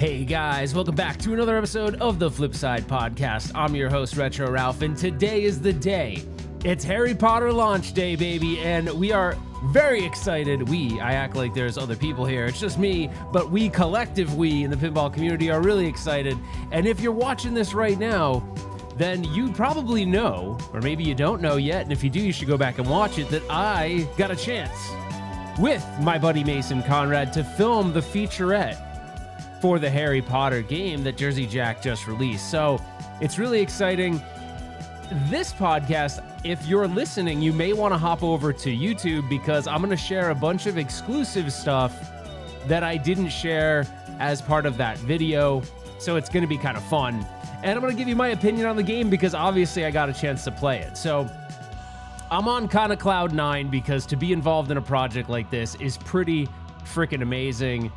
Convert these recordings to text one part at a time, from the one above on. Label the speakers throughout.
Speaker 1: Hey guys, welcome back to another episode of the Flipside Podcast. I'm your host, Retro Ralph, and today is the day. It's Harry Potter launch day, baby, and we are very excited. I act like there's other people here. It's just me, but we in the pinball community are really excited. And if you're watching this right now, then you probably know, or maybe you don't know yet, and if you do, you should go back and watch it, that I got a chance with my buddy Mason Conrad to film the featurette for the Harry Potter game that Jersey Jack just released. So it's really exciting. This podcast, if you're listening, you may want to hop over to YouTube because I'm going to share a bunch of exclusive stuff that I didn't share as part of that video. So it's going to be kind of fun. And I'm going to give you my opinion on the game because obviously I got a chance to play it. So I'm on kind of cloud nine because to be involved in a project like this is pretty freaking amazing.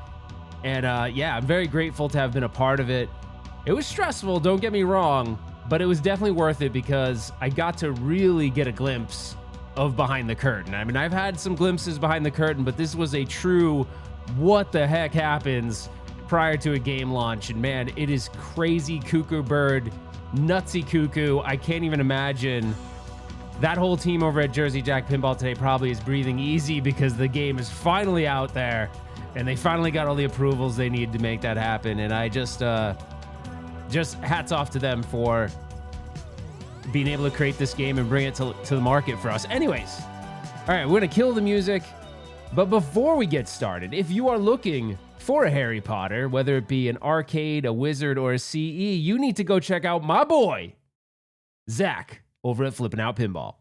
Speaker 1: And yeah, I'm very grateful to have been a part of it. It was stressful, don't get me wrong, but it was definitely worth it because I got to really get a glimpse of behind the curtain. I mean, I've had some glimpses behind the curtain, but this was a true what the heck happens prior to a game launch. And man, it is crazy cuckoo bird, nutsy cuckoo. I can't even imagine. That whole team over at Jersey Jack Pinball today probably is breathing easy because the game is finally out there. And they finally got all the approvals they need to make that happen. And I just hats off to them for being able to create this game and bring it to the market for us. Anyways, all right, we're going to kill the music. But before we get started, if you are looking for a Harry Potter, whether it be an arcade, a wizard, or a CE, you need to go check out my boy, Zach, over at Flippin' Out Pinball.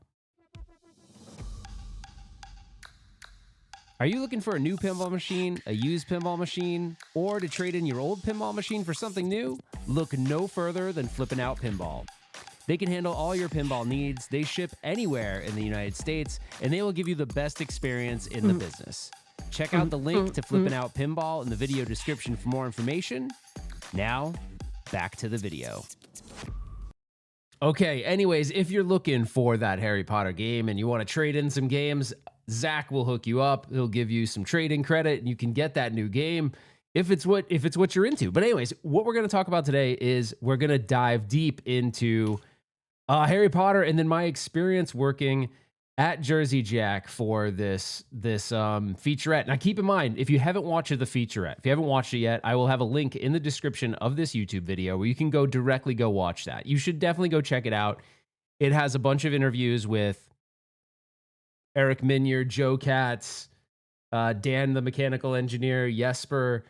Speaker 1: Are you looking for a new pinball machine, a used pinball machine, or to trade in your old pinball machine for something new? Look no further than Flippin' Out Pinball. They can handle all your pinball needs. They ship anywhere in the United States, and they will give you the best experience in the business. Check out the link to Flippin' Out Pinball in the video description for more information. Now, back to the video. Okay, anyways, if you're looking for that Harry Potter game and you want to trade in some games, Zach will hook you up. He'll give you some trading credit and you can get that new game if it's what you're into. But anyways, what we're going to talk about today is we're going to dive deep into Harry Potter and then my experience working at Jersey Jack for this featurette. Now keep in mind, if you haven't watched the featurette, if you haven't watched it yet, I will have a link in the description of this YouTube video where you can go watch that. You should definitely go check it out. It has a bunch of interviews with Eric Minyard, Joe Catz, Dan the mechanical engineer, Jesper,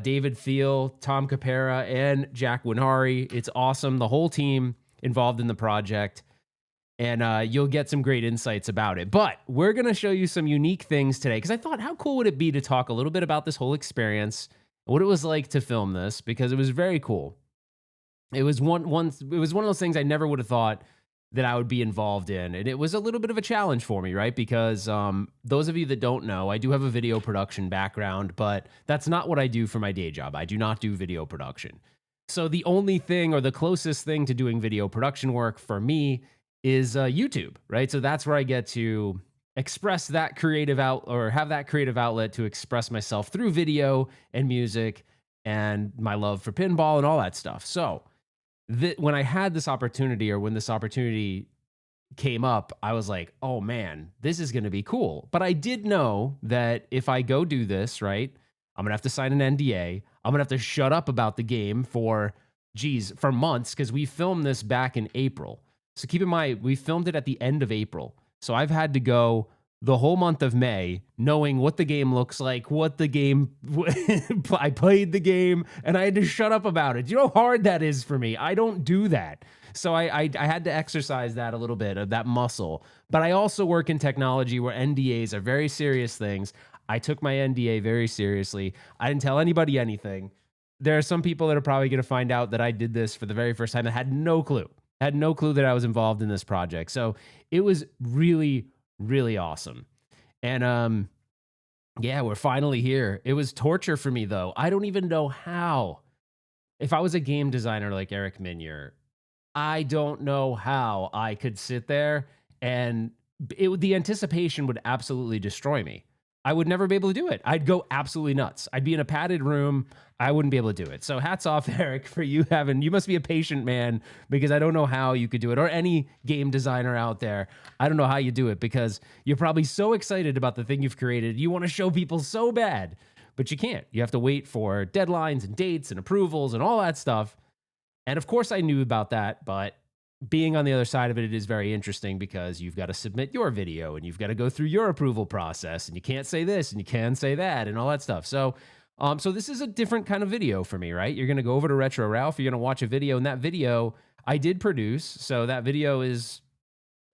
Speaker 1: David Thiel, Tom Capera, and Jack Winari. It's awesome. The whole team involved in the project. And you'll get some great insights about it. But we're going to show you some unique things today because I thought, how cool would it be to talk a little bit about this whole experience, what it was like to film this, because it was very cool. It was one of those things I never would have thought that I would be involved in. And it was a little bit of a challenge for me, right? Because those of you that don't know, I do have a video production background, but that's not what I do for my day job. I do not do video production. So the only thing or the closest thing to doing video production work for me is YouTube, right? So that's where I get to express that creative have that creative outlet to express myself through video and music and my love for pinball and all that stuff. So when I had this opportunity, or when this opportunity came up, I was like, oh man, this is going to be cool. But I did know that if I go do this, right, I'm going to have to sign an NDA. I'm going to have to shut up about the game for months because we filmed this back in April. So keep in mind, we filmed it at the end of April. So I've had to go the whole month of May knowing what the game looks like, I played the game, and I had to shut up about it. Do you know how hard that is for me? I don't do that. So I had to exercise that a little bit of that muscle. But I also work in technology where NDAs are very serious things. I took my NDA very seriously. I didn't tell anybody anything. There are some people that are probably going to find out that I did this for the very first time. I had no clue. Had no clue that I was involved in this project. So it was really, really awesome. And yeah, we're finally here. It was torture for me, though. I don't even know how. If I was a game designer like Eric Minyard, I don't know how I could sit there and the anticipation would absolutely destroy me. I would never be able to do it. I'd go absolutely nuts. I'd be in a padded room. I wouldn't be able to do it. So hats off, Eric, for you must be a patient man, because I don't know how you could do it, or any game designer out there. I don't know how you do it, because you're probably so excited about the thing you've created. You want to show people so bad, but you can't. You have to wait for deadlines and dates and approvals and all that stuff. And of course I knew about that, but being on the other side of it, it is very interesting, because you've got to submit your video and you've got to go through your approval process, and you can't say this and you can say that and all that stuff. So, so this is a different kind of video for me, right? You're going to go over to Retro Ralph, you're going to watch a video, and that video I did produce. So that video is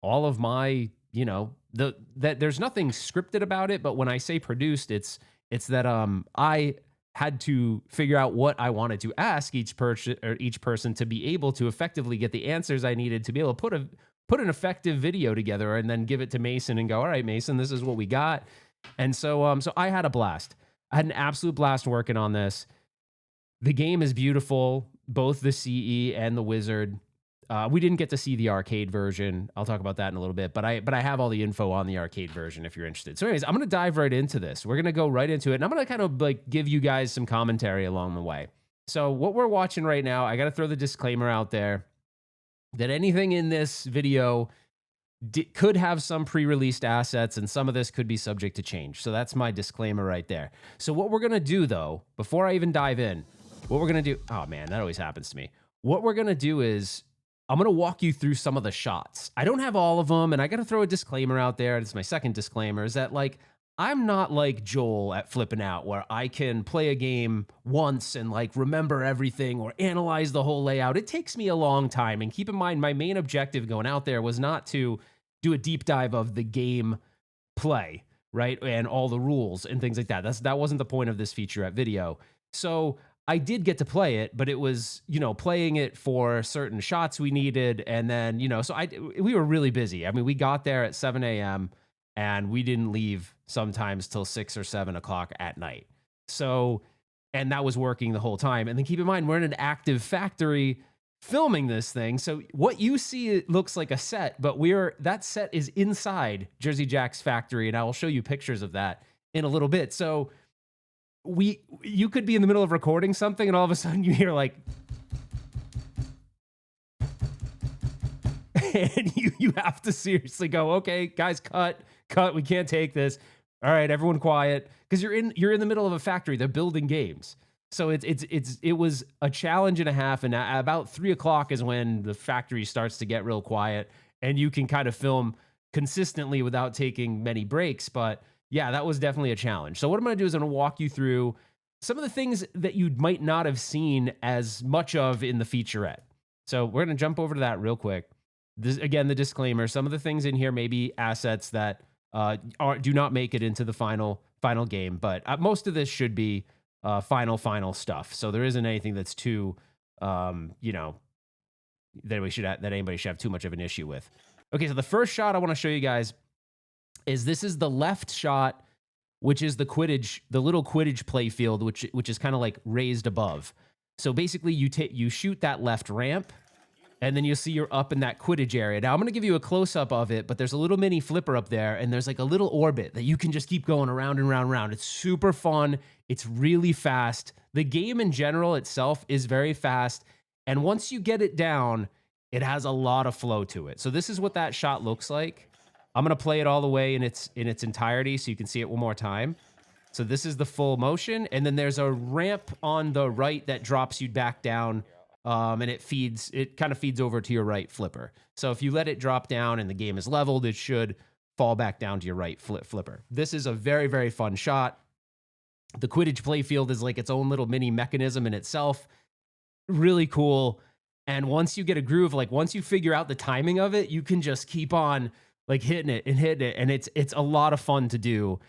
Speaker 1: all of my, that there's nothing scripted about it, but when I say produced, it's that I had to figure out what I wanted to ask each person to be able to effectively get the answers I needed to be able to put an effective video together, and then give it to Mason and go, all right, Mason, this is what we got. And so I had a blast. I had an absolute blast working on this. The game is beautiful, both the CE and the Wizard. We didn't get to see the arcade version. I'll talk about that in a little bit, but I have all the info on the arcade version if you're interested. So anyways, I'm going to dive right into this. We're going to go right into it, and I'm going to kind of like give you guys some commentary along the way. So what we're watching right now, I got to throw the disclaimer out there that anything in this video could have some pre-released assets, and some of this could be subject to change. So that's my disclaimer right there. So what we're going to do, though, before I even dive in, what we're going to do, oh man, that always happens to me. What we're going to do is I'm going to walk you through some of the shots. I don't have all of them, and I got to throw a disclaimer out there. It's my second disclaimer, is that like, I'm not like Joel at Flipping Out, where I can play a game once and like remember everything or analyze the whole layout. It takes me a long time. And keep in mind, my main objective going out there was not to do a deep dive of the game play, right? And all the rules and things like that. That wasn't the point of this featurette video. So I did get to play it, but it was, playing it for certain shots we needed. And then, so we were really busy. I mean, we got there at 7 a.m. and we didn't leave sometimes till 6 or 7 o'clock at night. So, and that was working the whole time. And then keep in mind, we're in an active factory filming this thing. So what you see, it looks like a set, but that set is inside Jersey Jack's factory. And I will show you pictures of that in a little bit. So you could be in the middle of recording something, and all of a sudden you hear like, and you have to seriously go, okay, guys, cut, we can't take this. All right, everyone quiet, because you're in the middle of a factory. They're building games. So it was a challenge and a half, and at about 3 o'clock is when the factory starts to get real quiet, and you can kind of film consistently without taking many breaks. But yeah, that was definitely a challenge. So what I'm going to do is I'm going to walk you through some of the things that you might not have seen as much of in the featurette. So we're going to jump over to that real quick. This, again, the disclaimer, some of the things in here may be assets that do not make it into the final game, but most of this should be final stuff. So there isn't anything that's too, that anybody should have too much of an issue with. Okay, so the first shot I want to show you guys is this is the left shot, which is the Quidditch, the little Quidditch play field, which is kind of like raised above. So basically you shoot that left ramp, and then you'll see you're up in that Quidditch area. Now I'm going to give you a close-up of it, but there's a little mini flipper up there, and there's like a little orbit that you can just keep going around and round and round. It's super fun. It's really fast. The game in general itself is very fast, and once you get it down, it has a lot of flow to it. So this is what that shot looks like. I'm going to play it all the way in its entirety so you can see it one more time. So this is the full motion, and then there's a ramp on the right that drops you back down, and it kind of feeds over to your right flipper. So if you let it drop down and the game is leveled, it should fall back down to your right flipper. This is a very, very fun shot. The Quidditch playfield is like its own little mini mechanism in itself. Really cool. And once you get a groove, like once you figure out the timing of it, you can just keep on like hitting it, and it's a lot of fun to do.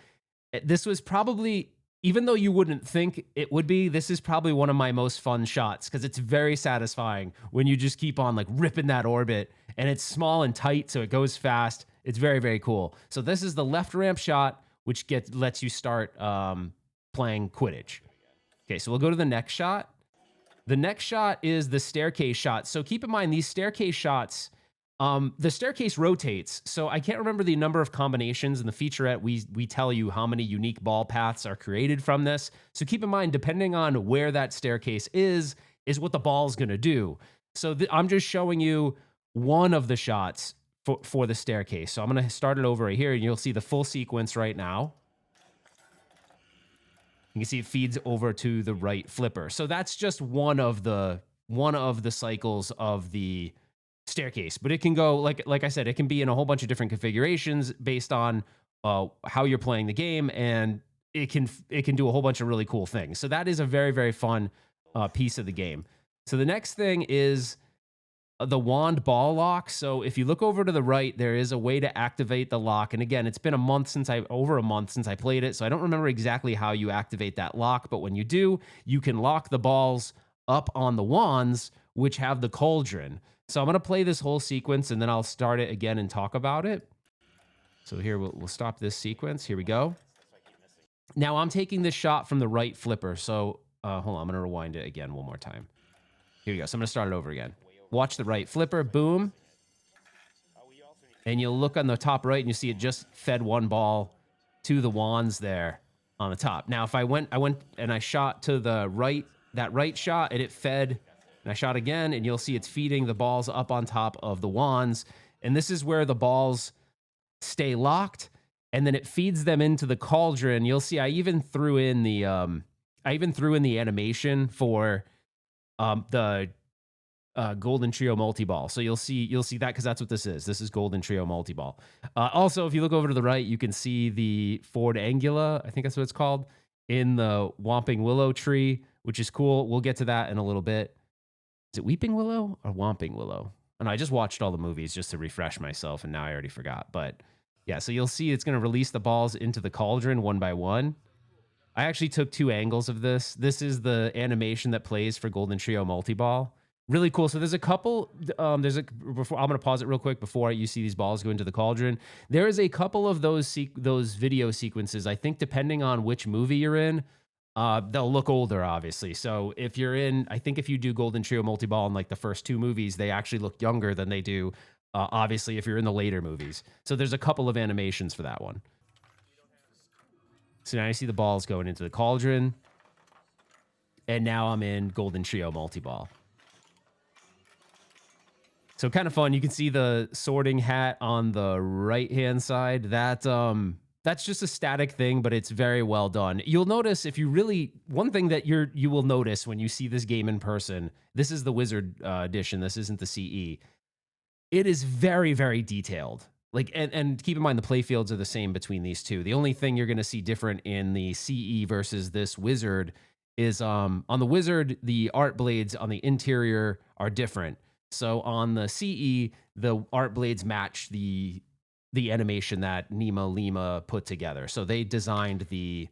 Speaker 1: This was probably, even though you wouldn't think it would be, this is probably one of my most fun shots, because it's very satisfying when you just keep on like ripping that orbit, and it's small and tight, so it goes fast. It's very, very cool. So this is the left ramp shot, which lets you start playing Quidditch. Okay, so we'll go to the next shot. The next shot is the staircase shot. So keep in mind, these staircase shots, The staircase rotates, so I can't remember the number of combinations in the featurette. We tell you how many unique ball paths are created from this. So keep in mind, depending on where that staircase is what the ball's going to do. So I'm just showing you one of the shots for the staircase. So I'm going to start it over right here, and you'll see the full sequence right now. You can see it feeds over to the right flipper. So that's just one of the cycles of the staircase, but it can go like I said, it can be in a whole bunch of different configurations based on how you're playing the game, and it can do a whole bunch of really cool things. So that is a very, very fun piece of the game. So the next thing is the wand ball lock. So if you look over to the right, there is a way to activate the lock. And again, it's been over a month since I played it, so I don't remember exactly how you activate that lock. But when you do, you can lock the balls up on the wands, which have the cauldron. So I'm going to play this whole sequence, and then I'll start it again and talk about it. So here, we'll stop this sequence. Here we go. Now I'm taking this shot from the right flipper. So hold on, I'm going to rewind it again one more time. Here we go. So I'm going to start it over again. Watch the right flipper. Boom. And you'll look on the top right, and you see it just fed one ball to the wands there on the top. Now, if I went and I shot to the right, that right shot, and it fed... And I shot again, and you'll see it's feeding the balls up on top of the wands. And this is where the balls stay locked, and then it feeds them into the cauldron. You'll see I even threw in the animation for the Golden Trio Multiball. So you'll see that, because that's what this is. This is Golden Trio Multiball. Also, if you look over to the right, you can see the Ford Angula, I think that's what it's called, in the Wamping Willow tree, which is cool. We'll get to that in a little bit. Is it Weeping Willow or Wamping Willow? And I just watched all the movies just to refresh myself, and now I already forgot. But yeah, so you'll see it's going to release the balls into the cauldron one by one. I actually took 2 angles of this. This is the animation that plays for Golden Trio Multiball. Really cool. So there's a couple. I'm going to pause it real quick before you see these balls go into the cauldron. There is a couple of those video sequences. I think depending on which movie you're in, they'll look older, obviously. So if you do Golden Trio Multiball in like the first 2 movies, they actually look younger than they do, obviously, if you're in the later movies. So there's a couple of animations for that one. So now you see the balls going into the cauldron. And now I'm in Golden Trio Multiball. So kind of fun. You can see the sorting hat on the right-hand side. That's just a static thing, but it's very well done. You'll notice one thing that you will notice when you see this game in person, this is the Wizard edition, this isn't the CE. It is very, very detailed. And keep in mind, the playfields are the same between these two. The only thing you're going to see different in the CE versus this Wizard is on the Wizard, the art blades on the interior are different. So on the CE, the art blades match the animation that Nima Lima put together. So they designed the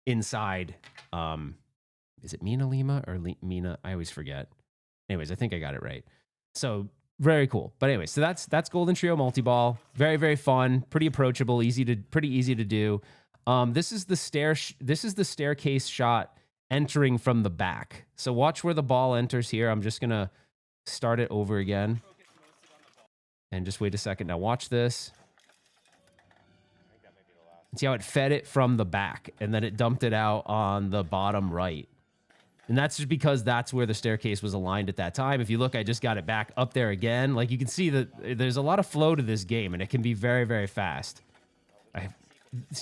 Speaker 1: inside. Is it Mina Lima or Mina? I always forget. Anyways, I think I got it right. So very cool. But anyways, so that's Golden Trio Multiball. Very, very fun, pretty approachable, pretty easy to do. This is the staircase shot entering from the back. So watch where the ball enters here. I'm just gonna start it over again. And just wait a second. Now watch this. See how it fed it from the back, and then it dumped it out on the bottom right. And that's just because that's where the staircase was aligned at that time. If you look, I just got it back up there again. Like, you can see that there's a lot of flow to this game, and it can be very, very fast.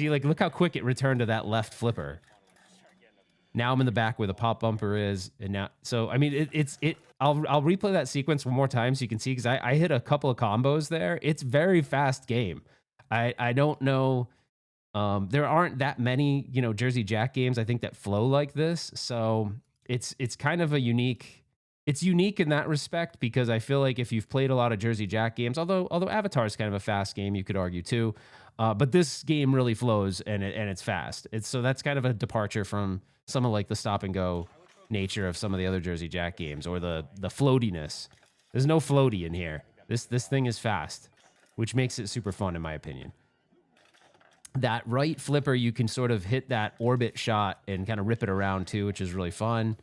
Speaker 1: Look how quick it returned to that left flipper. Now I'm in the back where the pop bumper is, and now, so I mean, I'll replay that sequence one more time so you can see, because I hit a couple of combos there. It's very fast game. I don't know. There aren't that many, Jersey Jack games, I think, that flow like this. So it's kind of it's unique in that respect, because I feel like if you've played a lot of Jersey Jack games, although Avatar is kind of a fast game, you could argue too. But this game really flows, and it's fast. So that's kind of a departure from some of like the stop and go nature of some of the other Jersey Jack games, or the floatiness. There's no floaty in here. This thing is fast, which makes it super fun in my opinion. That right flipper, you can sort of hit that orbit shot and kind of rip it around too, which is really fun.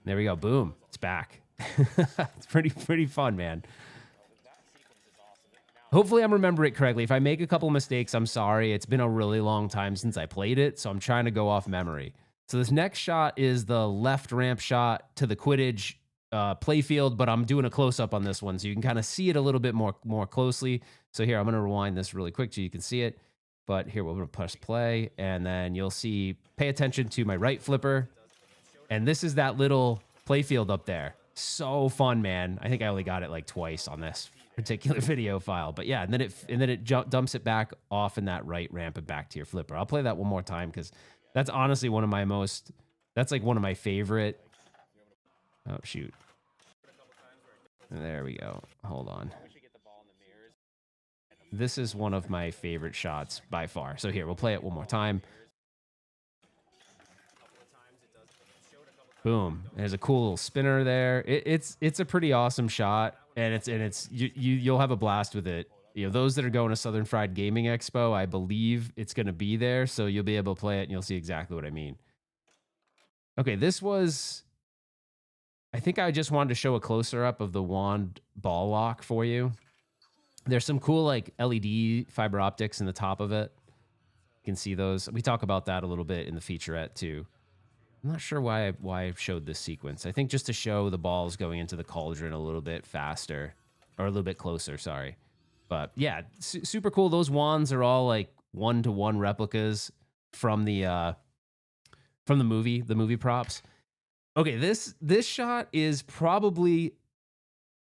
Speaker 1: There we go. Boom. It's back. It's pretty fun, man. Hopefully I'm remembering it correctly. If I make a couple mistakes, I'm sorry. It's been a really long time since I played it, so I'm trying to go off memory. So this next shot is the left ramp shot to the Quidditch playfield, but I'm doing a close-up on this one, so you can kind of see it a little bit more closely. So here, I'm going to rewind this really quick so you can see it. But here, we're going to press play, and then you'll see, pay attention to my right flipper. And this is that little playfield up there. So fun, man. I think I only got it like twice on this particular video file. But yeah, and then it dumps it back off in that right ramp and back to your flipper. I'll play that one more time because that's honestly one of my that's like one of my favorite. Oh, shoot. There we go. Hold on. This is one of my favorite shots by far. So here, we'll play it one more time. Boom. There's a cool little spinner there. It's a pretty awesome shot, and you'll have a blast with it. You know, those that are going to Southern Fried Gaming Expo, I believe it's going to be there, so you'll be able to play it and you'll see exactly what I mean. Okay, I think I just wanted to show a closer up of the wand ball lock for you. There's some cool like LED fiber optics in the top of it. You can see those. We talk about that a little bit in the featurette too. I'm not sure why I showed this sequence. I think just to show the balls going into the cauldron a little bit faster, or a little bit closer, sorry. But yeah, super cool. Those wands are all like 1-to-1 replicas from the movie props. Okay, this shot is probably,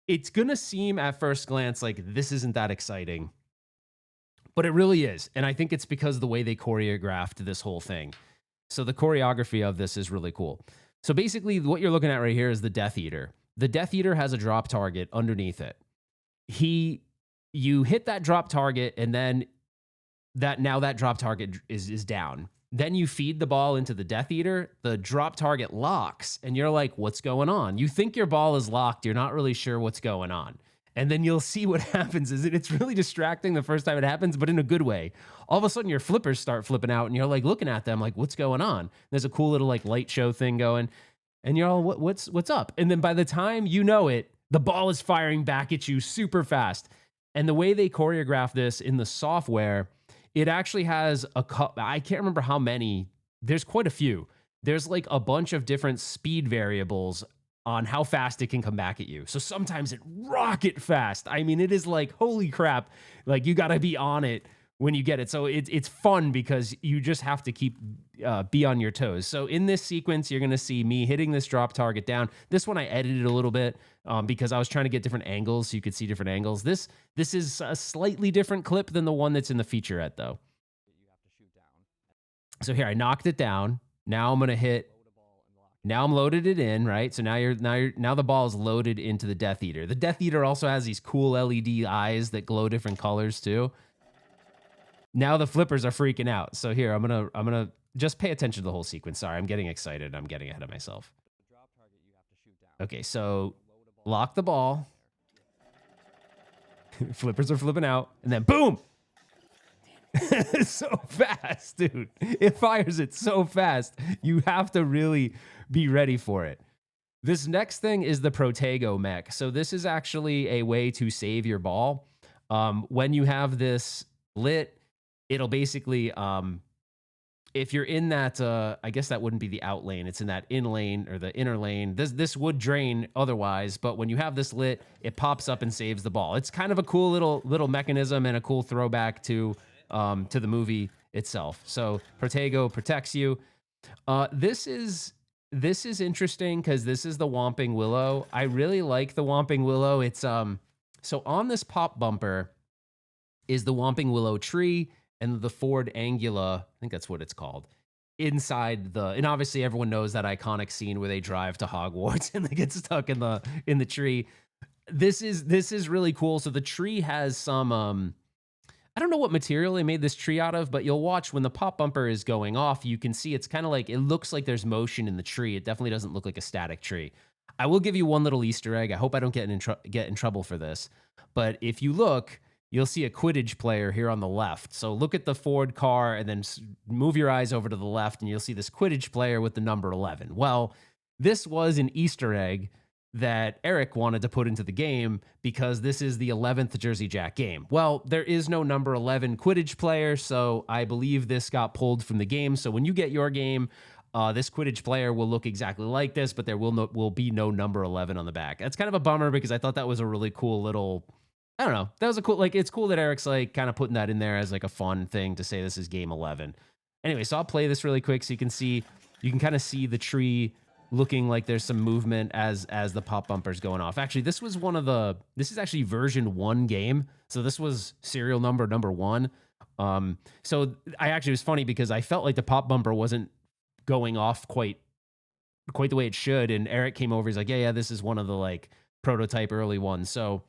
Speaker 1: it's gonna seem at first glance like this isn't that exciting, but it really is. And I think it's because of the way they choreographed this whole thing. So the choreography of this is really cool. So basically what you're looking at right here is the Death Eater. The Death Eater has a drop target underneath it. You hit that drop target, and then that drop target is down. Then you feed the ball into the Death Eater, the drop target locks, and you're like, what's going on? You think your ball is locked, you're not really sure what's going on. And then you'll see what happens is it's really distracting the first time it happens, but in a good way. All of a sudden your flippers start flipping out and you're like looking at them like, what's going on? There's a cool little like light show thing going and you're all, what's up? And then by the time you know it, the ball is firing back at you super fast. And the way they choreograph this in the software, it actually has I can't remember how many, there's quite a few. There's like a bunch of different speed variables on how fast it can come back at you. So sometimes it rocket fast. I mean, it is like, holy crap. Like you gotta be on it when you get it. So it's fun because you just have to be on your toes. So in this sequence, you're gonna see me hitting this drop target down. This one I edited a little bit because I was trying to get different angles so you could see different angles. This is a slightly different clip than the one that's in the featurette though. So here, I knocked it down. Now I'm gonna hit. Now I'm loaded it in, right? So now the ball is loaded into the Death Eater. The Death Eater also has these cool LED eyes that glow different colors too. Now the flippers are freaking out. So here, I'm gonna just pay attention to the whole sequence. Sorry, I'm getting excited. I'm getting ahead of myself. Okay, so lock the ball. Flippers are flipping out, and then boom! It's so fast, dude. It fires it so fast. You have to really be ready for it. This next thing is the Protego mech. So this is actually a way to save your ball. When you have this lit, it'll basically, if you're in that, I guess that wouldn't be the out lane. It's in that in lane or the inner lane. This would drain otherwise, but when you have this lit, it pops up and saves the ball. It's kind of a cool little mechanism and a cool throwback to the movie itself. So Protego protects you. This is interesting because this is the Wamping Willow. I really like the Wamping Willow. It's so on this pop bumper is the Wamping Willow tree and the Ford Angula. I think that's what it's called. Inside and obviously everyone knows that iconic scene where they drive to Hogwarts and they get stuck in the tree. This is really cool. So the tree has some I don't know what material they made this tree out of, but you'll watch when the pop bumper is going off, you can see it's kind of like, it looks like there's motion in the tree. It definitely doesn't look like a static tree. I will give you one little Easter egg. I hope I don't get in trouble for this. But if you look, you'll see a Quidditch player here on the left. So look at the Ford car and then move your eyes over to the left and you'll see this Quidditch player with the number 11. Well, this was an Easter egg that Eric wanted to put into the game because this is the 11th Jersey Jack game. Well, there is no number 11 Quidditch player, so I believe this got pulled from the game. So when you get your game, this Quidditch player will look exactly like this, but there will be no number 11 on the back. That's kind of a bummer because I thought that was a really cool little, I don't know, that was a cool, like, it's cool that Eric's like kind of putting that in there as like a fun thing to say this is game 11. Anyway, so I'll play this really quick so you can kind of see the tree looking like there's some movement as the pop bumper's going off. Actually, this is actually version 1 game. So this was serial number 1. So it was funny because I felt like the pop bumper wasn't going off quite the way it should. And Eric came over, he's like, yeah, this is one of the like prototype early ones. So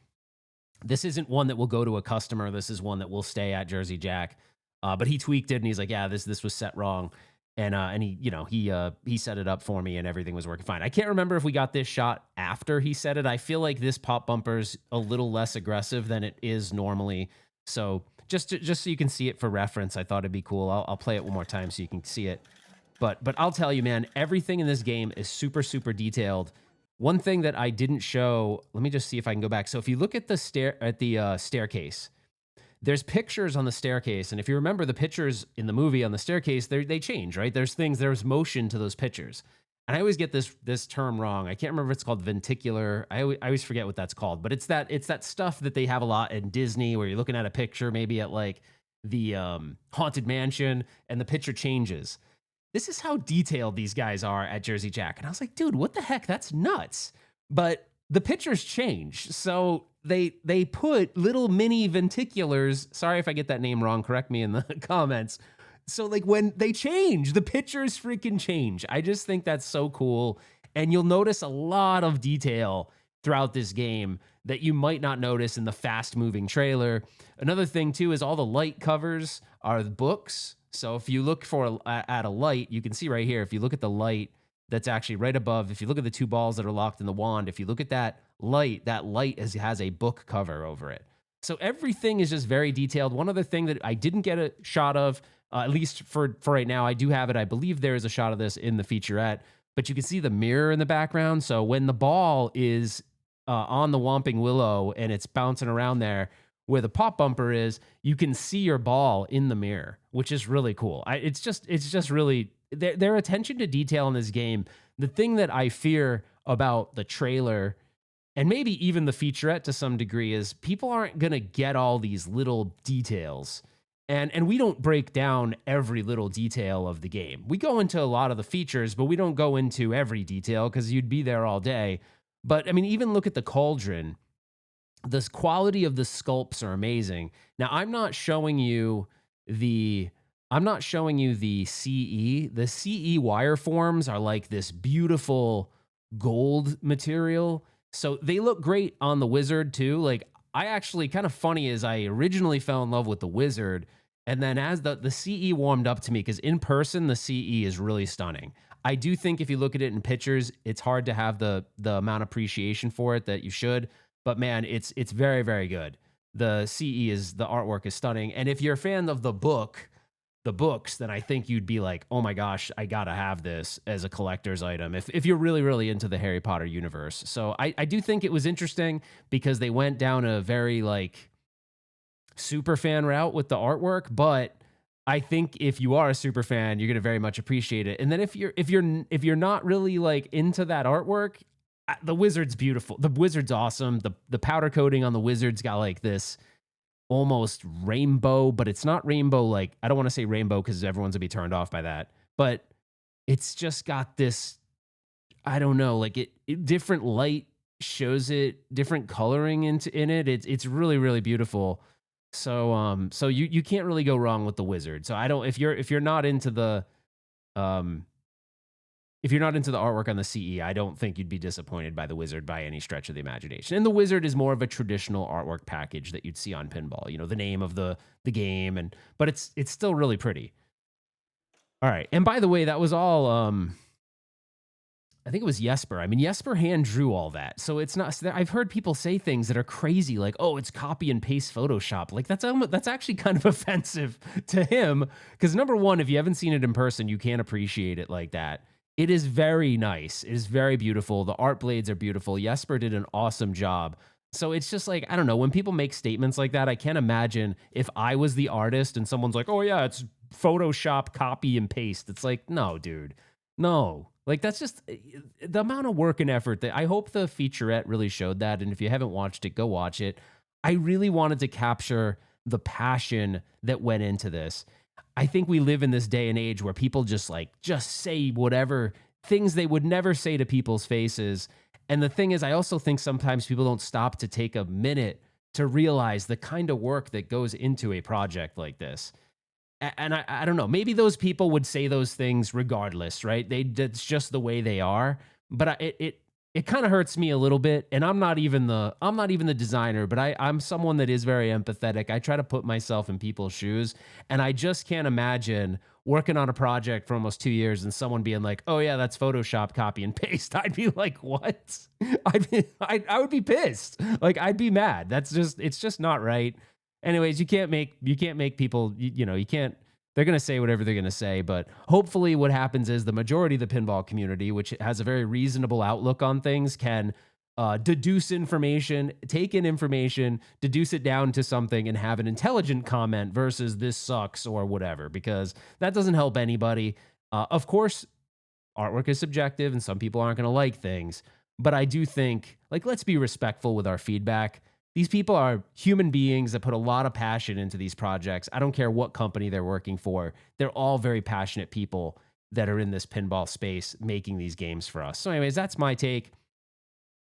Speaker 1: this isn't one that will go to a customer. This is one that will stay at Jersey Jack. But he tweaked it and he's like, yeah, this was set wrong. And he set it up for me and everything was working fine. I can't remember if we got this shot after he set it. I feel like this pop bumper's a little less aggressive than it is normally. So just so you can see it for reference, I thought it'd be cool. I'll play it one more time so you can see it. But I'll tell you, man, everything in this game is super, super detailed. One thing that I didn't show, let me just see if I can go back. So if you look at the staircase, there's pictures on the staircase, and if you remember the pictures in the movie on the staircase, they change, right? There's motion to those pictures. And I always get this term wrong. I can't remember if it's called venticular. I always forget what that's called, but it's that stuff that they have a lot in Disney where you're looking at a picture maybe at like the Haunted Mansion and the picture changes. This is how detailed these guys are at Jersey Jack. And I was like, dude, what the heck? That's nuts. But the pictures change. So they put little mini venticulars. Sorry if I get that name wrong. Correct me in the comments. So like when they change, the pictures freaking change. I just think that's so cool. And you'll notice a lot of detail throughout this game that you might not notice in the fast moving trailer. Another thing too is all the light covers are the books. So if you look at a light, you can see right here, if you look at the light that's actually right above, if you look at the 2 balls that are locked in the wand, if you look at that light has a book cover over it. So everything is just very detailed. One other thing that I didn't get a shot of, at least for right now, I do have it. I believe there is a shot of this in the featurette, but you can see the mirror in the background. So when the ball is on the Wamping Willow and it's bouncing around there, where the pop bumper is, you can see your ball in the mirror, which is really cool. It's just really their attention to detail in this game. The thing that I fear about the trailer and maybe even the featurette to some degree is people aren't going to get all these little details. And we don't break down every little detail of the game. We go into a lot of the features, but we don't go into every detail because you'd be there all day. But I mean, even look at the cauldron. The quality of the sculpts are amazing. Now, I'm not showing you the CE. The CE wire forms are like this beautiful gold material. So they look great on the wizard too. Like I actually, kind of funny is I originally fell in love with the wizard. And then as the CE warmed up to me, because in person, the CE is really stunning. I do think if you look at it in pictures, it's hard to have the amount of appreciation for it that you should. But man, it's very, very good. The artwork is stunning. And if you're a fan of the books, then I think you'd be like, oh my gosh, I gotta have this as a collector's item if you're really, really into the Harry Potter universe. So I do think it was interesting because they went down a very like super fan route with the artwork, but I think if you are a super fan, you're gonna very much appreciate it. And then if you're not really like into that artwork, the wizard's beautiful. The wizard's awesome. The powder coating on the wizard's got like this almost rainbow, but it's not rainbow. Like, I don't want to say rainbow because everyone's gonna be turned off by that, but it's just got this, I don't know, like it different light shows it, different coloring in it. It's really, really beautiful. So you can't really go wrong with the wizard. So if you're not into the artwork on the CE, I don't think you'd be disappointed by the wizard by any stretch of the imagination. And the wizard is more of a traditional artwork package that you'd see on Pinball. You know, the name of the game, but it's still really pretty. All right, and by the way, that was all. I think it was Jesper. I mean, Jesper hand drew all that, so it's not. I've heard people say things that are crazy, like, "Oh, it's copy and paste Photoshop." Like that's actually kind of offensive to him because number one, if you haven't seen it in person, you can't appreciate it like that. It is very nice. It is very beautiful. The art blades are beautiful. Jesper did an awesome job. So it's just like, I don't know, when people make statements like that, I can't imagine if I was the artist and someone's like, "Oh yeah, it's Photoshop copy and paste." It's like, "No, dude. No." Like that's just the amount of work and effort that I hope the featurette really showed that, and if you haven't watched it, go watch it. I really wanted to capture the passion that went into this. I think we live in this day and age where people just say whatever things they would never say to people's faces. And the thing is, I also think sometimes people don't stop to take a minute to realize the kind of work that goes into a project like this. And I don't know, maybe those people would say those things regardless, right? That's just the way they are. But it kind of hurts me a little bit. And I'm not even the designer, but I'm someone that is very empathetic. I try to put myself in people's shoes, and I just can't imagine working on a project for almost 2 years and someone being like, "Oh yeah, that's Photoshop copy and paste." I'd be like, "What?" I would be pissed. Like I'd be mad. It's just not right. Anyways, you can't make people, you can't, they're going to say whatever they're going to say, but hopefully what happens is the majority of the pinball community, which has a very reasonable outlook on things, can deduce information, take in information, deduce it down to something, and have an intelligent comment versus "this sucks" or whatever, because that doesn't help anybody. Of course, artwork is subjective and some people aren't going to like things, but I do think, like, let's be respectful with our feedback. These people are human beings that put a lot of passion into these projects. I don't care what company they're working for. They're all very passionate people that are in this pinball space making these games for us. So anyways, that's my take.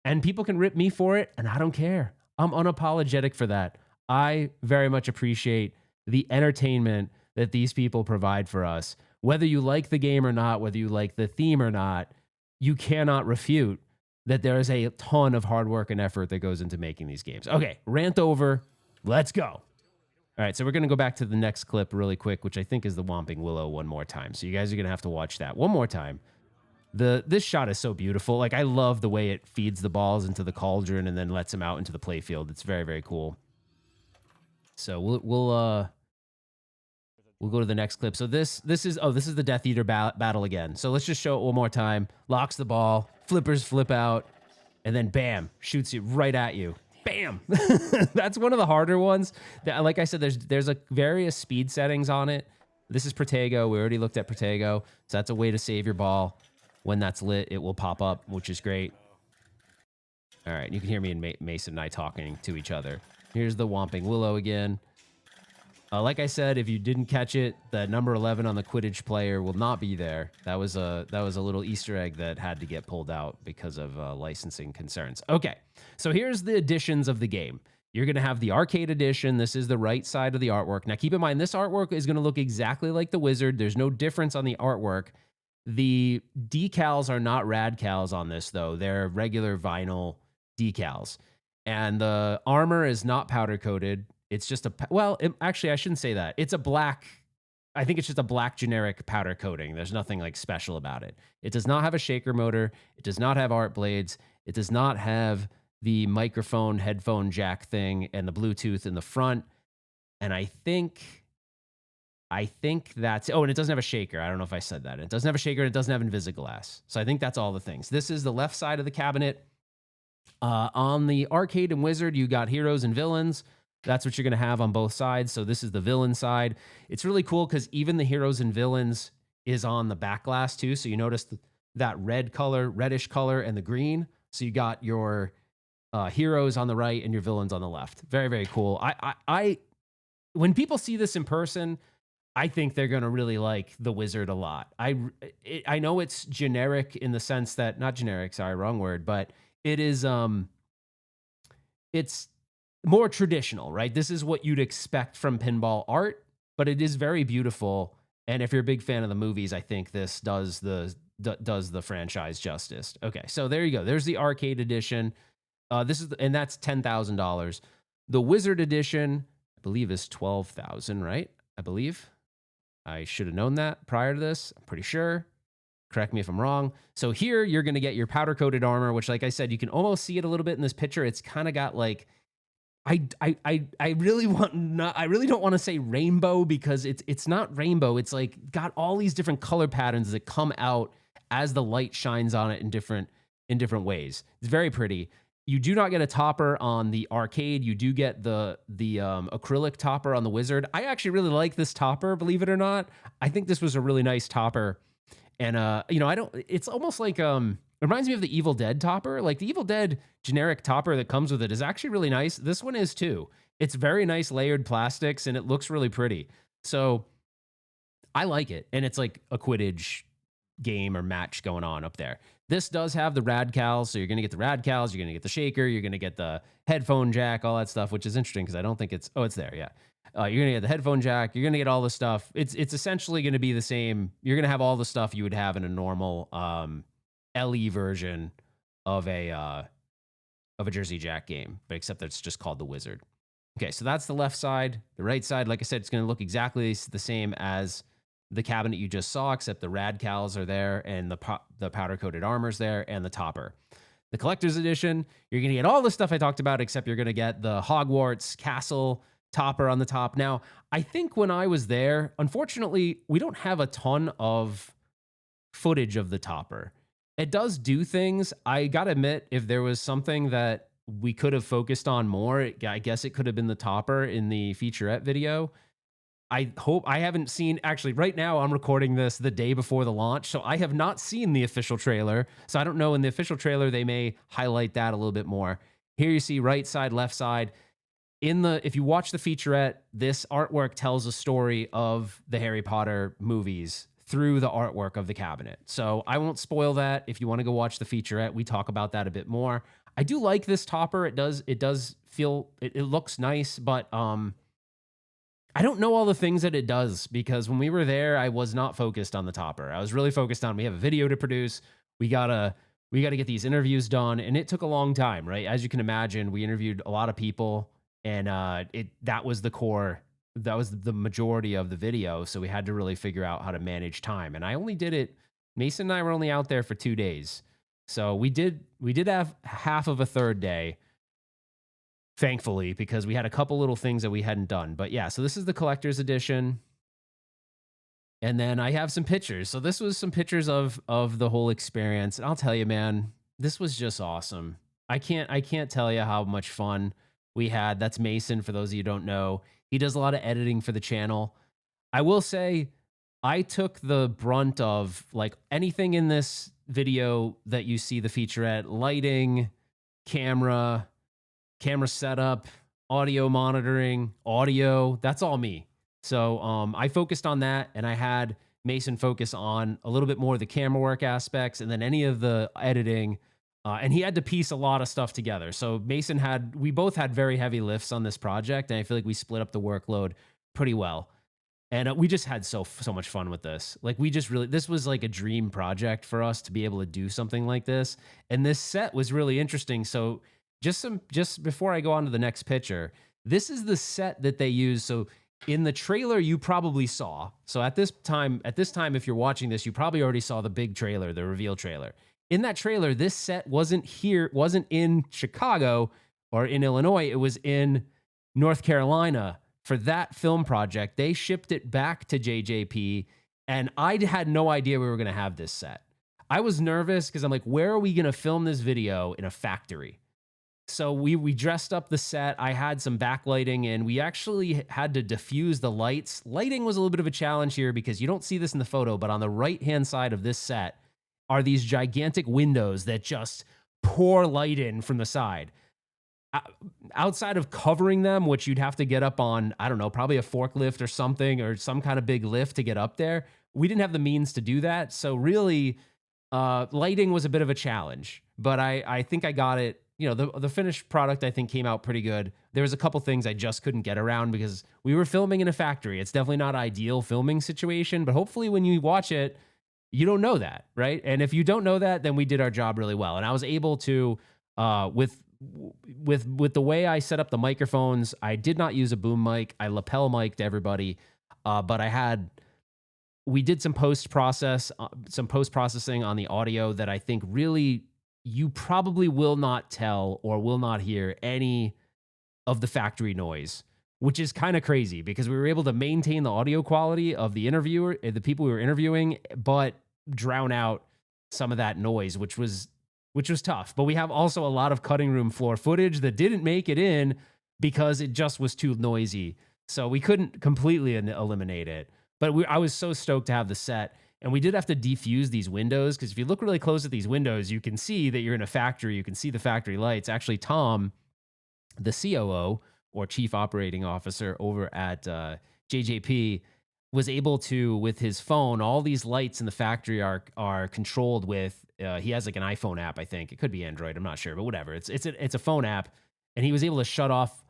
Speaker 1: And people can rip me for it, and I don't care. I'm unapologetic for that. I very much appreciate the entertainment that these people provide for us. Whether you like the game or not, whether you like the theme or not, you cannot refute that there is a ton of hard work and effort that goes into making these games. Okay, rant over. Let's go. All right, so we're going to go back to the next clip really quick, which I think is the Wamping Willow one more time. So you guys are going to have to watch that one more time. This shot is so beautiful. Like, I love the way it feeds the balls into the cauldron and then lets them out into the playfield. It's very, very cool. So we'll go to the next clip. So this is the Death Eater battle again. So let's just show it one more time. Locks the ball, flippers flip out, and then bam, shoots it right at you. Bam. That's one of the harder ones. That, like I said, there's a various speed settings on it. This is Protego. We already looked at Protego. So that's a way to save your ball. When that's lit, it will pop up, which is great. All right, you can hear me and Mason and I talking to each other. Here's the Wamping Willow again. Like I said, if you didn't catch it, the number 11 on the Quidditch player will not be there. That was a little Easter egg that had to get pulled out because of licensing concerns. Okay, so here's the editions of the game. You're going to have the arcade edition. This is the right side of the artwork. Now, keep in mind, this artwork is going to look exactly like the Wizard. There's no difference on the artwork. The decals are not radcals on this, though. They're regular vinyl decals. And the armor is not powder coated. It's just actually, I shouldn't say that. It's a black, I think it's just a black generic powder coating. There's nothing like special about it. It does not have a shaker motor. It does not have art blades. It does not have the microphone, headphone jack thing and the Bluetooth in the front. And I think that's, and it doesn't have a shaker. I don't know if I said that. It doesn't have a shaker. And it doesn't have Invisiglass. So I think that's all the things. This is the left side of the cabinet. On the arcade and Wizard, you got heroes and villains. That's what you're going to have on both sides. So this is the villain side. It's really cool because even the heroes and villains is on the back glass too. So you notice that reddish color, and the green. So you got your heroes on the right and your villains on the left. Very, very cool. I when people see this in person, I think they're going to really like the Wizard a lot. I know it's generic in the sense that, not generic, sorry, wrong word, but it is, it's more traditional, right? This is what you'd expect from pinball art, but it is very beautiful. And if you're a big fan of the movies, I think this does the franchise justice. Okay, so there you go. There's the arcade edition. And that's $10,000. The Wizard edition, I believe, is $12,000, right? I believe. I should have known that prior to this. I'm pretty sure. Correct me if I'm wrong. So here you're going to get your powder coated armor, which, like I said, you can almost see it a little bit in this picture. It's kind of got like, I really don't want to say rainbow because it's not rainbow. It's like got all these different color patterns that come out as the light shines on it in different ways. It's very pretty. You do not get a topper on the arcade. You do get the acrylic topper on the wizard. I actually really like this topper, believe it or not. I think this was a really nice topper. And it's almost like it reminds me of the Evil Dead topper. Like the Evil Dead generic topper that comes with it is actually really nice. This one is too. It's very nice layered plastics and it looks really pretty. So I like it. And it's like a Quidditch game or match going on up there. This does have the radcals, so you're going to get the radcals, you're going to get the shaker, you're going to get the headphone jack, all that stuff, which is interesting because I don't think it's there, yeah. You're going to get the headphone jack, you're going to get all the stuff. It's essentially going to be the same. You're going to have all the stuff you would have in a normal LE version of a Jersey Jack game, but except that it's just called the Wizard. Okay, so that's the left side. The right side, like I said, it's going to look exactly the same as the cabinet you just saw, except the radcals are there and the powder-coated armor's there and the topper. The collector's edition, you're going to get all the stuff I talked about, except you're going to get the Hogwarts castle topper on the top. Now, I think when I was there, unfortunately, we don't have a ton of footage of the topper. It does do things. I got to admit, if there was something that we could have focused on more, I guess it could have been the topper in the featurette video. I hope I haven't seen, actually right now I'm recording this the day before the launch, so I have not seen the official trailer. So I don't know, in the official trailer, they may highlight that a little bit more. Here you see right side, left side. If you watch the featurette, this artwork tells a story of the Harry Potter movies through the artwork of the cabinet. So I won't spoil that. If you want to go watch the featurette, we talk about that a bit more. I do like this topper. It does feel, it looks nice, but I don't know all the things that it does because when we were there, I was not focused on the topper. I was really focused on, we have a video to produce. We gotta get these interviews done, and it took a long time, right? As you can imagine, we interviewed a lot of people, and that was the core, that was the majority of the video. So we had to really figure out how to manage time. And I only did it, Mason and I were only out there for 2 days. So we did have half of a third day, thankfully, because we had a couple little things that we hadn't done. But yeah, so this is the collector's edition. And then I have some pictures. So this was some pictures of the whole experience. And I'll tell you, man, this was just awesome. I can't tell you how much fun we had. That's Mason, for those of you who don't know. He does a lot of editing for the channel. I will say I took the brunt of like anything in this video that you see, the featurette, lighting, camera setup, audio monitoring, audio, that's all me. So I focused on that, and I had Mason focus on a little bit more of the camera work aspects and then any of the editing. And he had to piece a lot of stuff together. So we both had very heavy lifts on this project, and I feel like we split up the workload pretty well. And we just had so much fun with this. Like this was like a dream project for us to be able to do something like this. And this set was really interesting. So just before I go on to the next picture, this is the set that they use. So in the trailer you probably saw. So at this time, if you're watching this, you probably already saw the big trailer, the reveal trailer. In that trailer, this set wasn't in Chicago or in Illinois. It was in North Carolina for that film project. They shipped it back to JJP, and I had no idea we were going to have this set. I was nervous because I'm like, where are we going to film this video in a factory? So we dressed up the set. I had some backlighting, and we actually had to diffuse the lights. Lighting was a little bit of a challenge here because you don't see this in the photo, but on the right-hand side of this set are these gigantic windows that just pour light in from the side. Outside of covering them, which you'd have to get up on, I don't know, probably a forklift or something, or some kind of big lift to get up there, we didn't have the means to do that. So really, lighting was a bit of a challenge, but I think I got it. You know, the finished product, I think, came out pretty good. There was a couple things I just couldn't get around because we were filming in a factory. It's definitely not ideal filming situation, but hopefully when you watch it, you don't know that, right? And if you don't know that, then we did our job really well. And I was able to, with the way I set up the microphones, I did not use a boom mic. I lapel mic'd everybody, but we did some post-processing on the audio that I think really you probably will not tell or will not hear any of the factory noise, which is kind of crazy because we were able to maintain the audio quality of the people we were interviewing, but drown out some of that noise, which was tough. But we have also a lot of cutting room floor footage that didn't make it in because it just was too noisy. So we couldn't completely eliminate it. But I was so stoked to have the set. And we did have to defuse these windows because if you look really close at these windows, you can see that you're in a factory. You can see the factory lights. Actually, Tom, the COO or Chief Operating Officer over at JJP, was able to, with his phone, all these lights in the factory are controlled with. He has like an iPhone app, I think. It could be Android. I'm not sure, but whatever. It's a phone app, and he was able to shut off.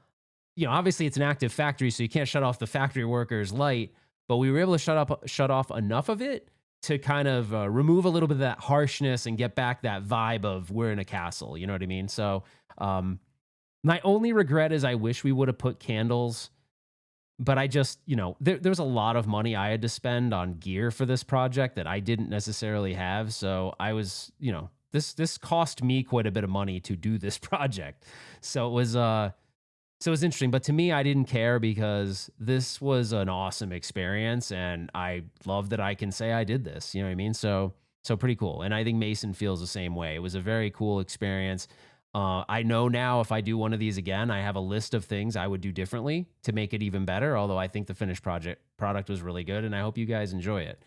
Speaker 1: Obviously it's an active factory, so you can't shut off the factory workers' light, but we were able to shut off enough of it to kind of remove a little bit of that harshness and get back that vibe of we're in a castle. You know what I mean? So my only regret is I wish we would have put candles, but I just, there's a lot of money I had to spend on gear for this project that I didn't necessarily have. So I was, this cost me quite a bit of money to do this project. So it was interesting, but to me, I didn't care because this was an awesome experience, and I love that I can say I did this. You know what I mean? So pretty cool. And I think Mason feels the same way. It was a very cool experience. I know now if I do one of these again, I have a list of things I would do differently to make it even better. Although I think the finished product was really good, and I hope you guys enjoy it.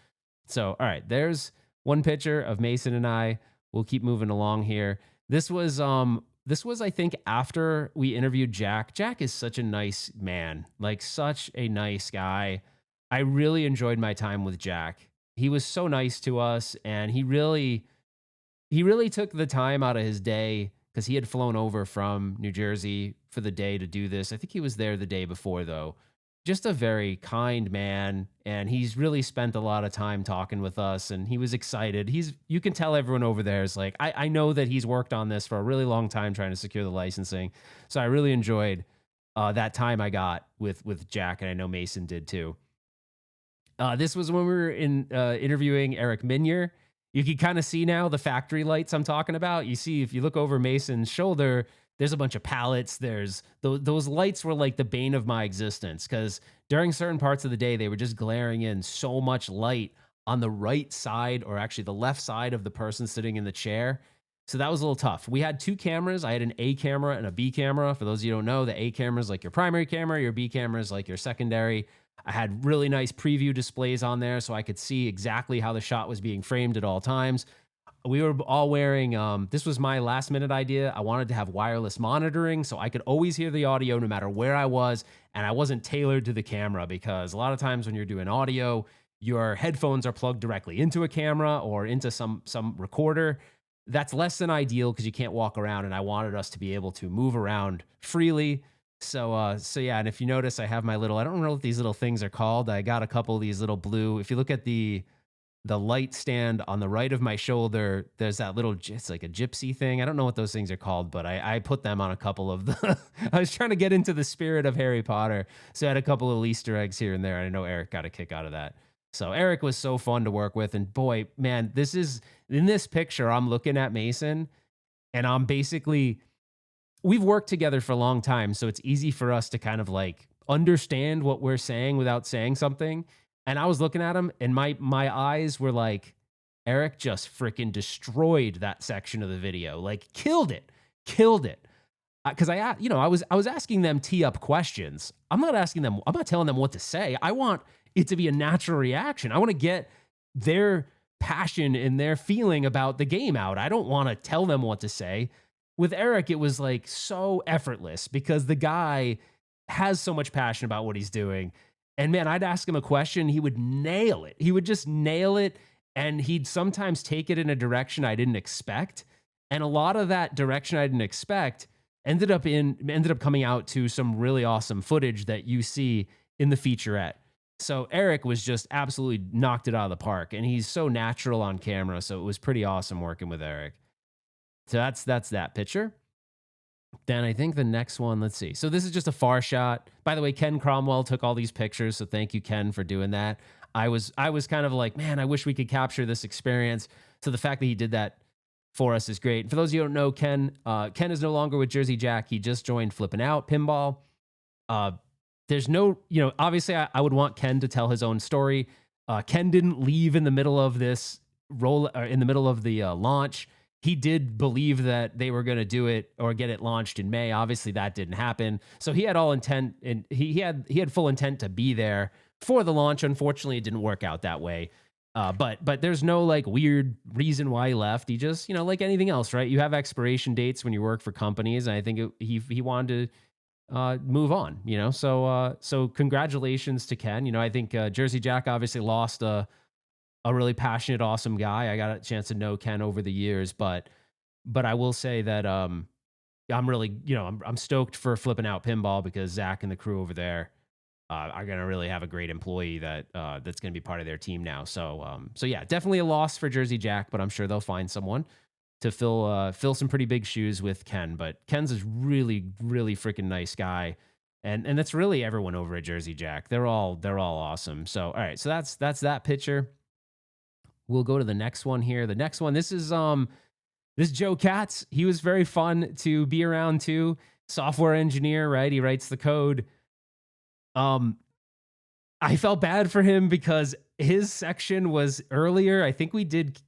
Speaker 1: So, all right, there's one picture of Mason and I. We'll keep moving along here. This was, I think, after we interviewed Jack. Jack is such a nice man, like such a nice guy. I really enjoyed my time with Jack. He was so nice to us, and he really took the time out of his day because he had flown over from New Jersey for the day to do this. I think he was there the day before, though. Just a very kind man, and he's really spent a lot of time talking with us, and he was excited. You can tell everyone over there is like, I know that he's worked on this for a really long time trying to secure the licensing. So I really enjoyed that time I got with Jack, and I know Mason did too. This was when we were interviewing Eric Minier. You can kind of see now the factory lights I'm talking about. You see, if you look over Mason's shoulder, there's a bunch of pallets. There's those lights were like the bane of my existence because during certain parts of the day, they were just glaring in so much light on the right side, or actually the left side of the person sitting in the chair. So that was a little tough. We had two cameras. I had an A camera and a B camera. For those of you who don't know, the A camera is like your primary camera. Your B camera is like your secondary. I had really nice preview displays on there so I could see exactly how the shot was being framed at all times. We were all wearing, this was my last minute idea. I wanted to have wireless monitoring so I could always hear the audio no matter where I was, and I wasn't tailored to the camera because a lot of times when you're doing audio, your headphones are plugged directly into a camera or into some recorder. That's less than ideal because you can't walk around, and I wanted us to be able to move around freely. So yeah, and if you notice, I have my little, I don't know what these little things are called. I got a couple of these little blue, if you look at the light stand on the right of my shoulder, there's that little, it's like a gypsy thing. I don't know what those things are called, but I put them on a couple of the, I was trying to get into the spirit of Harry Potter. So I had a couple of Easter eggs here and there. I know Eric got a kick out of that. So Eric was so fun to work with. And boy, man, in this picture, I'm looking at Mason and I'm basically, we've worked together for a long time, so it's easy for us to kind of like understand what we're saying without saying something. And I was looking at him, and my eyes were like, Eric just freaking destroyed that section of the video, like killed it. Because I was asking them tee up questions. I'm not telling them what to say. I want it to be a natural reaction. I want to get their passion and their feeling about the game out. I don't want to tell them what to say. With Eric, it was like so effortless because the guy has so much passion about what he's doing. And man, I'd ask him a question, he would nail it. He would just nail it. And he'd sometimes take it in a direction I didn't expect. And a lot of that direction I didn't expect ended up coming out to some really awesome footage that you see in the featurette. So Eric was just absolutely knocked it out of the park. And he's so natural on camera. So it was pretty awesome working with Eric. So that's that picture. Then I think the next one, let's see. So this is just a far shot. By the way, Ken Cromwell took all these pictures, so thank you, Ken, for doing that. I was kind of like, man, I wish we could capture this experience. So the fact that he did that for us is great. For those of you who don't know, Ken is no longer with Jersey Jack. He just joined Flippin' Out Pinball. There's no, obviously I would want Ken to tell his own story. Ken didn't leave in the middle of this roll in the middle of the launch. He did believe that they were going to do it or get it launched in May. Obviously, that didn't happen. So he had all intent, and he had full intent to be there for the launch. Unfortunately, it didn't work out that way. But there's no like weird reason why he left. He just, like anything else, right? You have expiration dates when you work for companies, and I think he wanted to move on. So congratulations to Ken. I think Jersey Jack obviously lost a really passionate, awesome guy. I got a chance to know Ken over the years, but I will say that I'm really, I'm stoked for Flipping Out Pinball because Zach and the crew over there are gonna really have a great employee that's gonna be part of their team now. So yeah, definitely a loss for Jersey Jack, but I'm sure they'll find someone to fill some pretty big shoes with Ken. But Ken's a really, really freaking nice guy. And that's really everyone over at Jersey Jack. They're all awesome. So all right, so that's that picture. We'll go to the next one here. The next one, this is Joe Catz. He was very fun to be around too. Software engineer, right? He writes the code. I felt bad for him because his section was earlier. I think we did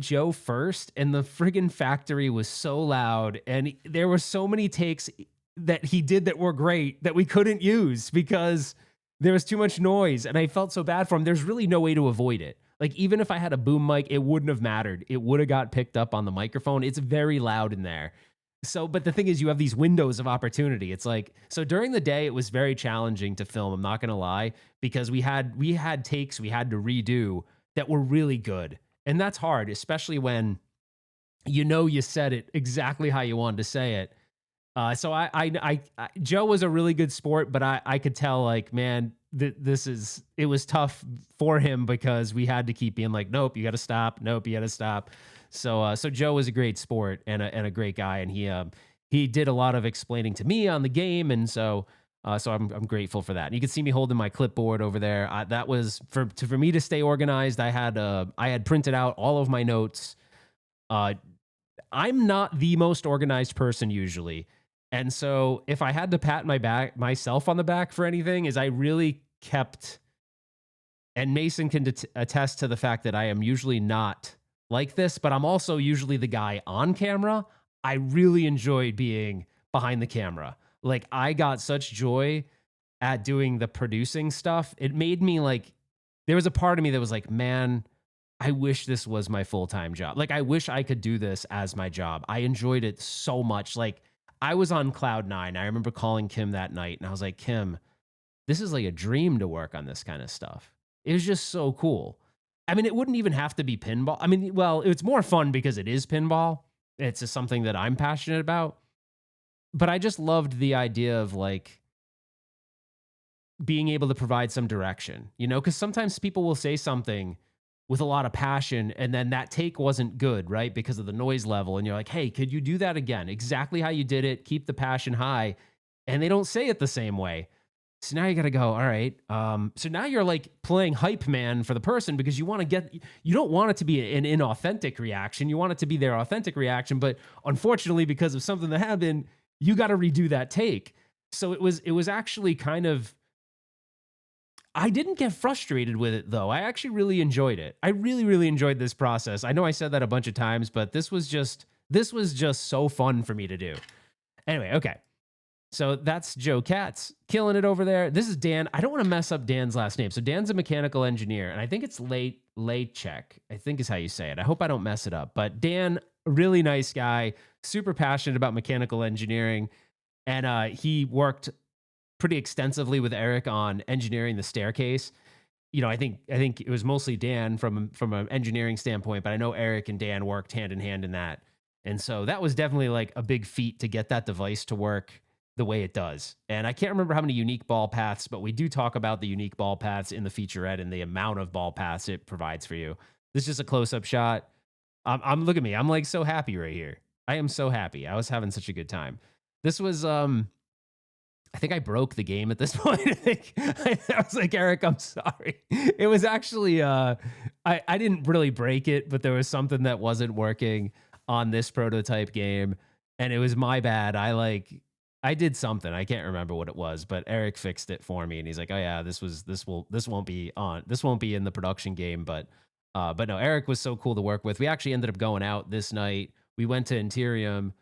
Speaker 1: Joe first, and the friggin' factory was so loud, and there were so many takes that he did that were great that we couldn't use because there was too much noise, and I felt so bad for him. There's really no way to avoid it. Like, even if I had a boom mic, it wouldn't have mattered. It would have got picked up on the microphone. It's very loud in there. So, but the thing is, you have these windows of opportunity. It's like, so during the day, it was very challenging to film. I'm not going to lie, because we had takes we had to redo that were really good. And that's hard, especially when you said it exactly how you wanted to say it. So Joe was a really good sport, but I could tell, like, man, it was tough for him because we had to keep being like, nope, you got to stop. Nope, you got to stop. So Joe was a great sport and a great guy. And he did a lot of explaining to me on the game. And so I'm grateful for that. And you can see me holding my clipboard over there. That was for me to stay organized. I had printed out all of my notes. I'm not the most organized person usually. And so if I had to pat myself on the back for anything, is I really kept, and Mason can attest to the fact that I am usually not like this, but I'm also usually the guy on camera. I really enjoyed being behind the camera. Like, I got such joy at doing the producing stuff. It made me like, there was a part of me that was like, man, I wish this was my full-time job. Like, I wish I could do this as my job. I enjoyed it so much. Like, I was on cloud nine. I remember calling Kim that night and I was like, Kim, this is like a dream to work on this kind of stuff. It was just so cool. I mean, it wouldn't even have to be pinball. I mean, well, it's more fun because it is pinball. It's just something that I'm passionate about. But I just loved the idea of like being able to provide some direction, because sometimes people will say something with a lot of passion, and then that take wasn't good, right? Because of the noise level. And you're like, hey, could you do that again? Exactly how you did it. Keep the passion high. And they don't say it the same way. So now you got to go, all right. So now you're like playing hype man for the person because you don't want it to be an inauthentic reaction. You want it to be their authentic reaction. But unfortunately, because of something that happened, you got to redo that take. So it was actually kind of, I didn't get frustrated with it though. I actually really enjoyed it. I really, really enjoyed this process. I know I said that a bunch of times, but this was just so fun for me to do. Anyway, okay. So that's Joe Catz killing it over there. This is Dan. I don't want to mess up Dan's last name. So Dan's a mechanical engineer, and I think it's Leitch, I think is how you say it. I hope I don't mess it up. But Dan, really nice guy, super passionate about mechanical engineering, and he worked pretty extensively with Eric on engineering the staircase. I think it was mostly Dan from an engineering standpoint, but I know Eric and Dan worked hand in hand in that. And so that was definitely like a big feat to get that device to work the way it does. And I can't remember how many unique ball paths, but we do talk about the unique ball paths in the featurette and the amount of ball paths it provides for you. This is just a close-up shot. Look at me. I'm like so happy right here. I am so happy. I was having such a good time. This was I think I broke the game at this point. I was like, Eric, I'm sorry. It was actually, I didn't really break it, but there was something that wasn't working on this prototype game, and it was my bad. I did something. I can't remember what it was, but Eric fixed it for me, and he's like, oh yeah, this won't be in the production game, but But no, Eric was so cool to work with. We actually ended up going out this night. We went to Interium,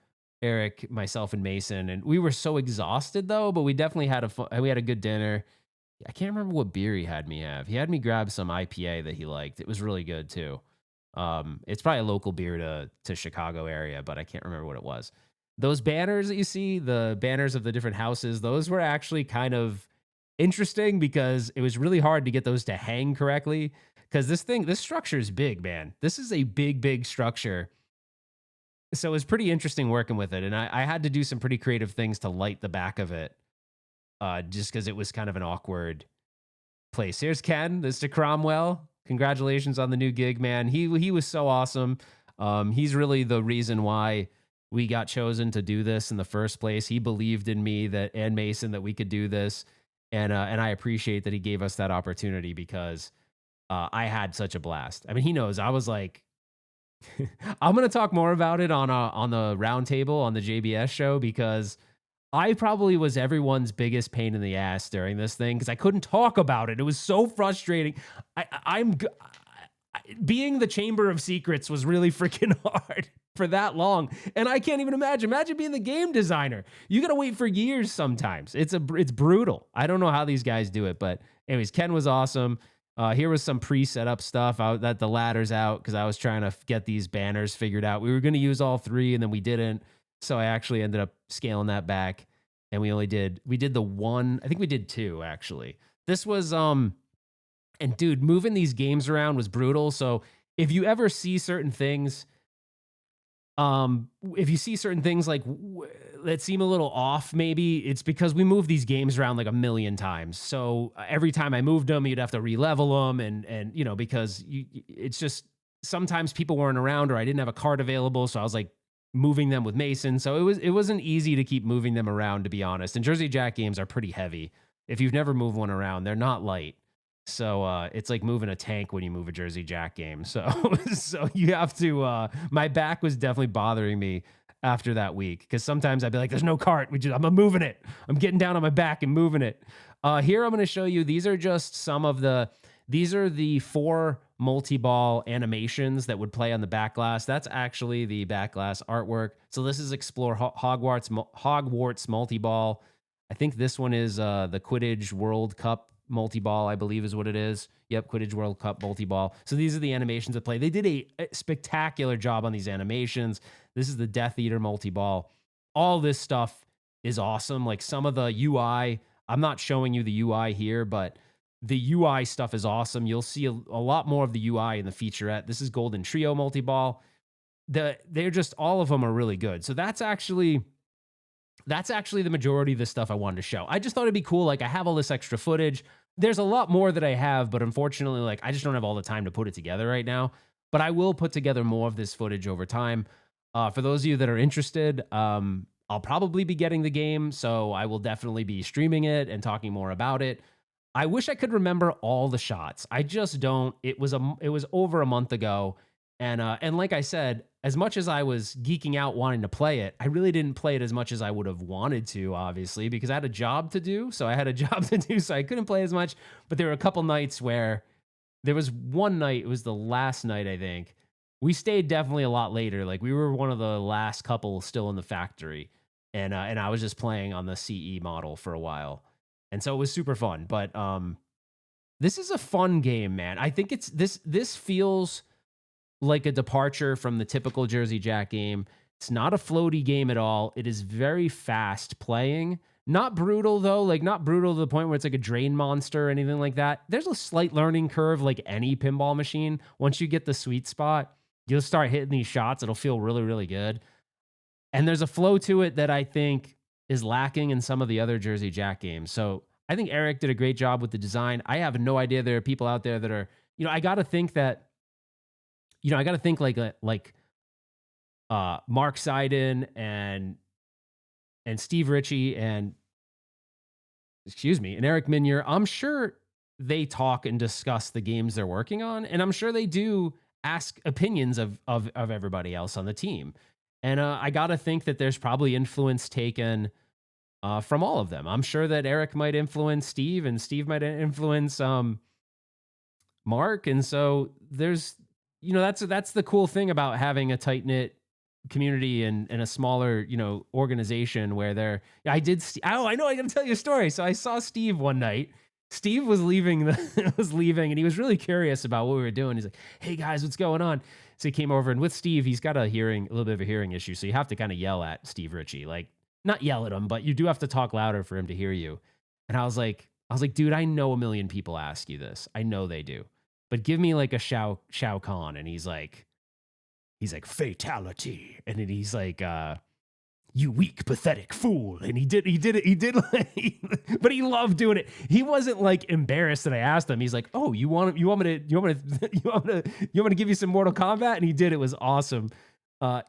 Speaker 1: Eric, myself, and Mason, and we were so exhausted though. But we definitely had we had a good dinner. I can't remember what beer he had me have. He had me grab some IPA that he liked. It was really good too. It's probably a local beer to Chicago area, but I can't remember what it was. Those banners that you see, the banners of the different houses, those were actually kind of interesting because it was really hard to get those to hang correctly. Because this structure is big, man. This is a big structure. So it was pretty interesting working with it. And I had to do some pretty creative things to light the back of it, just because it was kind of an awkward place. Here's Ken, Mr. Cromwell. Congratulations on the new gig, man. He was so awesome. He's really the reason why we got chosen to do this in the first place. He believed in me and Mason that we could do this, and I appreciate that he gave us that opportunity because I had such a blast. I mean, he knows I was like, I'm gonna talk more about it on the roundtable on the JBS show because I probably was everyone's biggest pain in the ass during this thing because I couldn't talk about it. It was so frustrating. Being the Chamber of Secrets was really freaking hard for that long, and I can't even imagine. Imagine being the game designer. You gotta wait for years sometimes. It's brutal. I don't know how these guys do it, but anyways, Ken was awesome. Here was some pre-set up stuff that the ladder's out because I was trying to get these banners figured out. We were going to use all three and then we didn't. So I actually ended up scaling that back and we did the one. I think we did two actually. This was, and dude, moving these games around was brutal. So if you ever see certain things, if you see certain things like that seem a little off, maybe it's because we move these games around like a million times. So every time I moved them, you'd have to re-level them, and you know because it's just sometimes people weren't around or I didn't have a card available, so I was like moving them with Mason. So it wasn't easy to keep moving them around, to be honest. And Jersey Jack games are pretty heavy. If you've never moved one around, they're not light. So it's like moving a tank when you move a Jersey Jack game. So so you have to. My back was definitely bothering me after that week because sometimes I'd be like, "There's no cart. I'm moving it. I'm getting down on my back and moving it." Here I'm going to show you. These are just some of the. These are the 4 multi-ball animations that would play on the back glass. That's actually the back glass artwork. So this is Explore Hogwarts multi-ball. I think this one is the Quidditch World Cup multi-ball, I believe is what it is. Yep, Quidditch World Cup multi-ball. So these are the animations that play. They did a spectacular job on these animations. This is the Death Eater multi-ball. All this stuff is awesome. Like some of the UI, I'm not showing you the UI here, but the UI stuff is awesome. You'll see a lot more of the UI in the featurette. This is Golden Trio multi-ball. They're just, all of them are really good. So that's actually the majority of the stuff I wanted to show. I just thought it'd be cool. Like I have all this extra footage. There's a lot more that I have, but unfortunately, like I just don't have all the time to put it together right now. But I will put together more of this footage over time. For those of you that are interested, I'll probably be getting the game, so I will definitely be streaming it and talking more about it. I wish I could remember all the shots. I just don't. It was over a month ago, and like I said, as much as I was geeking out wanting to play it, I really didn't play it as much as I would have wanted to, obviously, because I had a job to do. So I had a job to do, so I couldn't play as much. But there were a couple nights where there was one night, it was the last night, I think. We stayed definitely a lot later. Like we were one of the last couple still in the factory. And I was just playing on the CE model for a while. And so it was super fun. But this is a fun game, man. I think this feels like a departure from the typical Jersey Jack game. It's not a floaty game at all. It is very fast playing. Not brutal, though. Like, not brutal to the point where it's like a drain monster or anything like that. There's a slight learning curve like any pinball machine. Once you get the sweet spot, you'll start hitting these shots. It'll feel really, really good. And there's a flow to it that I think is lacking in some of the other Jersey Jack games. So I think Eric did a great job with the design. I have no idea there are people out there that are, I got to think like Mark Seiden and Steve Ritchie and Eric Minier. I'm sure they talk and discuss the games they're working on, and I'm sure they do ask opinions of everybody else on the team. And I got to think that there's probably influence taken from all of them. I'm sure that Eric might influence Steve, and Steve might influence mark. And so there's, that's the cool thing about having a tight knit community and a smaller, organization where I know I got to tell you a story. So I saw Steve one night. Steve was leaving was leaving, and he was really curious about what we were doing. He's like, "Hey guys, what's going on?" So he came over, and with Steve, he's got a little bit of a hearing issue. So you have to kind of yell at Steve Ritchie, like not yell at him, but you do have to talk louder for him to hear you. And I was like, dude, I know a million people ask you this. I know they do, but give me like a Shao Kahn. And he's like fatality. And then he's like, you weak, pathetic fool. And he did it. But he loved doing it. He wasn't like embarrassed that I asked him. He's like, oh, you want me to give you some Mortal Kombat? And he did. It was awesome.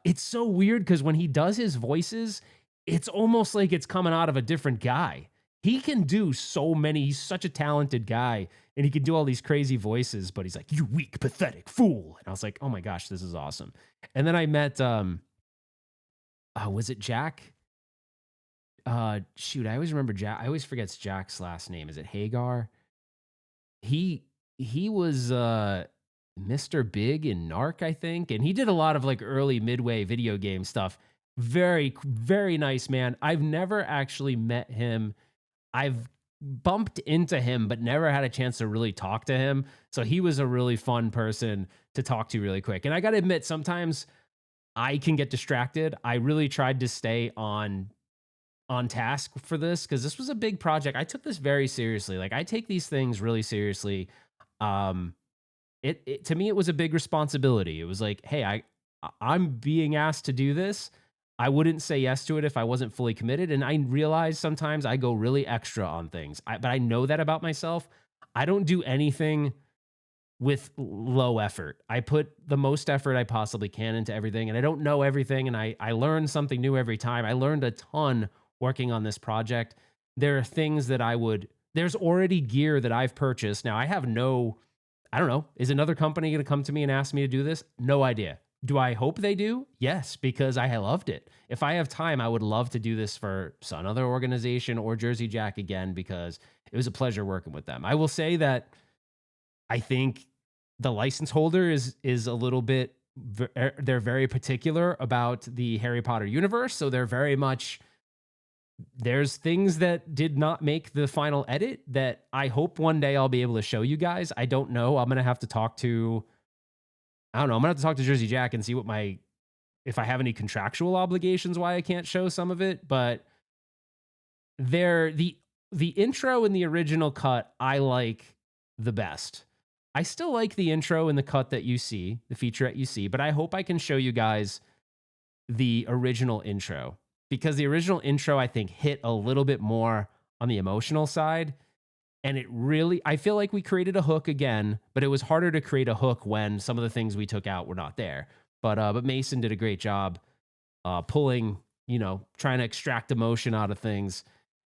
Speaker 1: It's so weird because when he does his voices, it's almost like it's coming out of a different guy. He can do so many. He's such a talented guy, and he can do all these crazy voices, but he's like, you weak, pathetic fool. And I was like, oh my gosh, this is awesome. And then I met, was it Jack? Shoot, I always remember Jack. I always forget Jack's last name. Is it Hagar? He was Mr. Big in Narc, I think, and he did a lot of like early Midway video game stuff. Very, very nice man. I've never actually met him. I've bumped into him, but never had a chance to really talk to him. So he was a really fun person to talk to really quick. And I got to admit, sometimes I can get distracted. I really tried to stay on task for this because this was a big project. I took this very seriously. Like I take these things really seriously. It to me, it was a big responsibility. It was like, hey, I'm being asked to do this. I wouldn't say yes to it if I wasn't fully committed. And I realize sometimes I go really extra on things, but I know that about myself. I don't do anything with low effort. I put the most effort I possibly can into everything, and I don't know everything. And I learn something new every time. I learned a ton working on this project. There are things that there's already gear that I've purchased. Now I don't know. Is another company going to come to me and ask me to do this? No idea. Do I hope they do? Yes, because I loved it. If I have time, I would love to do this for some other organization or Jersey Jack again, because it was a pleasure working with them. I will say that I think the license holder is a little bit, they're very particular about the Harry Potter universe. So they're very much, there's things that did not make the final edit that I hope one day I'll be able to show you guys. I don't know. I'm going to have to talk to Jersey Jack and see if I have any contractual obligations why I can't show some of it. But the intro in the original cut, I like the best. I still like the intro in the cut that you see, the featurette you see, but I hope I can show you guys the original intro, because the original intro, I think, hit a little bit more on the emotional side. And I feel like we created a hook again, but it was harder to create a hook when some of the things we took out were not there. But Mason did a great job pulling, trying to extract emotion out of things.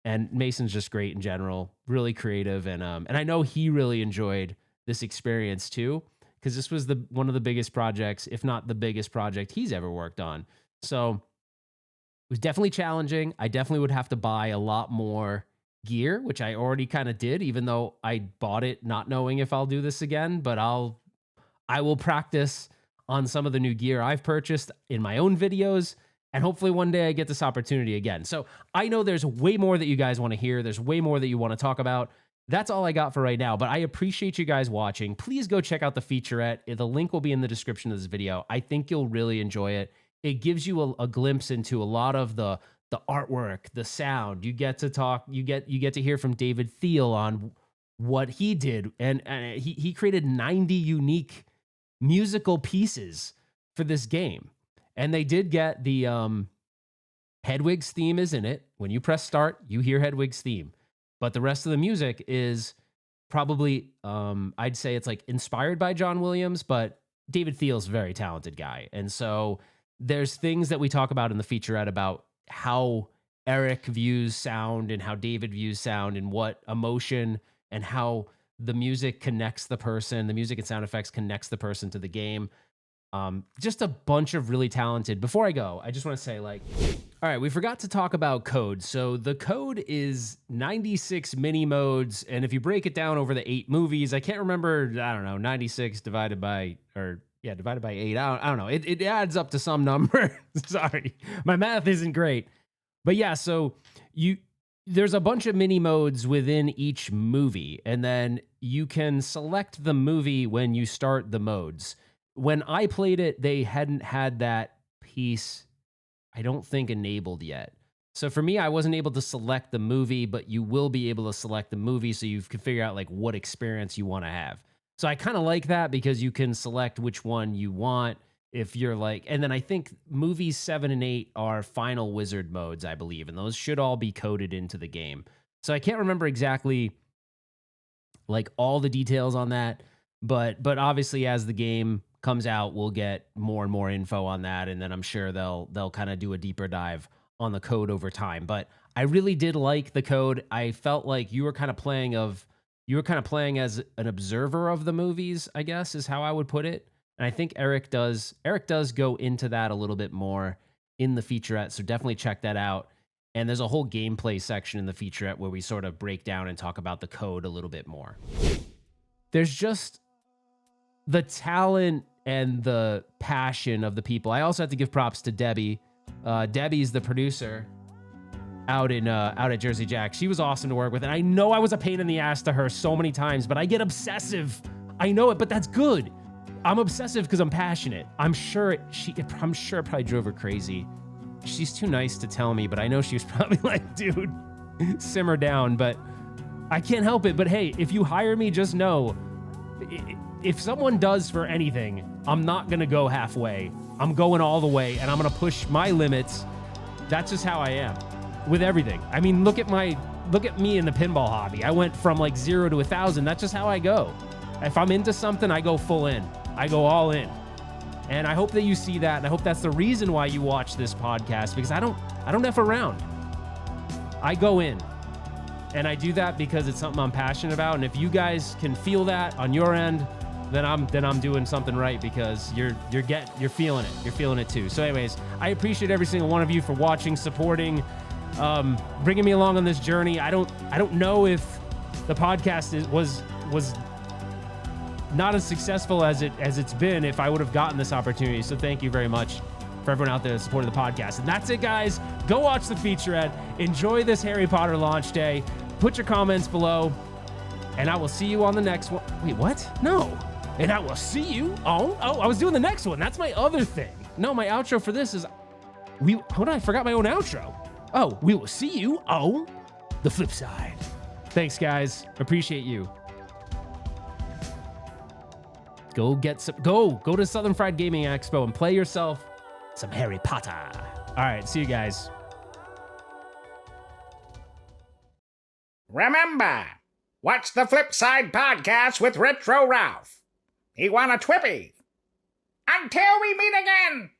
Speaker 1: And Mason's just great in general, really creative. And I know he really enjoyed this experience too, because this was one of the biggest projects, if not the biggest project he's ever worked on. So it was definitely challenging. I definitely would have to buy a lot more gear, which I already kind of did, even though I bought it not knowing if I'll do this again. But I will practice on some of the new gear I've purchased in my own videos, and hopefully one day I get this opportunity again. So I know there's way more that you guys want to hear. There's way more that you want to talk about. That's all I got for right now, but I appreciate you guys watching. Please go check out the featurette. The link will be in the description of this video. I think you'll really enjoy it. It gives you a glimpse into a lot of the artwork, the sound. You get to talk, you get to hear from David Thiel on what he did. And he created 90 unique musical pieces for this game. And they did get the Hedwig's theme is in it. When you press start, you hear Hedwig's theme. But the rest of the music is probably, I'd say it's like inspired by John Williams, but David Thiel's a very talented guy. And so there's things that we talk about in the featurette about how Eric views sound and how David views sound and what emotion and how the music connects the person, the music and sound effects connects the person to the game. Just a bunch of really talented. Before I go, I just want to say, like, all right, we forgot to talk about code. So the code is 96 mini modes, and if you break it down over the 8 movies, I can't remember, I don't know, 96 divided by 8. I don't know. It adds up to some number. Sorry, my math isn't great. But yeah, so there's a bunch of mini modes within each movie, and then you can select the movie when you start the modes. When I played it, they hadn't had that piece, I don't think, enabled yet. So for me, I wasn't able to select the movie, but you will be able to select the movie so you can figure out like what experience you want to have. So I kind of like that because you can select which one you want if you're like, and then I think movies 7 and 8 are final wizard modes, I believe, and those should all be coded into the game. So I can't remember exactly like all the details on that, but obviously as the game comes out, we'll get more and more info on that, and then I'm sure they'll kind of do a deeper dive on the code over time. But I really did like the code. I felt like you were kind of playing as an observer of the movies, I guess is how I would put it. And I think Eric does go into that a little bit more in the featurette, so definitely check that out. And there's a whole gameplay section in the featurette where we sort of break down and talk about the code a little bit more. There's just the talent and the passion of the people. I also have to give props to Debbie. Debbie's the producer out at Jersey Jack. She was awesome to work with, and I know I was a pain in the ass to her so many times, but I get obsessive. I know it, but that's good. I'm obsessive because I'm passionate. I'm sure it probably drove her crazy. She's too nice to tell me, but I know she was probably like, dude, simmer down. But I can't help it. But hey, if you hire me, just know, if someone does for anything, I'm not going to go halfway. I'm going all the way, and I'm going to push my limits. That's just how I am with everything. I mean, look at me in the pinball hobby. I went from like 0 to 1,000. That's just how I go. If I'm into something, I go full in. I go all in. And I hope that you see that, and I hope that's the reason why you watch this podcast, because I don't F around. I go in. And I do that because it's something I'm passionate about. And if you guys can feel that on your end, then I'm doing something right, because you're feeling it. You're feeling it too. So anyways, I appreciate every single one of you for watching, supporting, bringing me along on this journey. I don't know if the podcast was not as successful as it's been if I would have gotten this opportunity. So thank you very much for everyone out there that supported the podcast. And that's it, guys. Go watch the featurette. Enjoy this Harry Potter launch day. Put your comments below, and I will see you on the next one. Wait, what? No. And I will see you on... Oh, I was doing the next one. That's my other thing. No, my outro for this is... Hold on, I forgot my own outro. Oh, we will see you on the flip side. Thanks, guys. Appreciate you. Go to Southern Fried Gaming Expo and play yourself some Harry Potter. All right, see you guys.
Speaker 2: Remember, watch the Flip Side podcast with Retro Ralph. He won a Twippy. Until we meet again.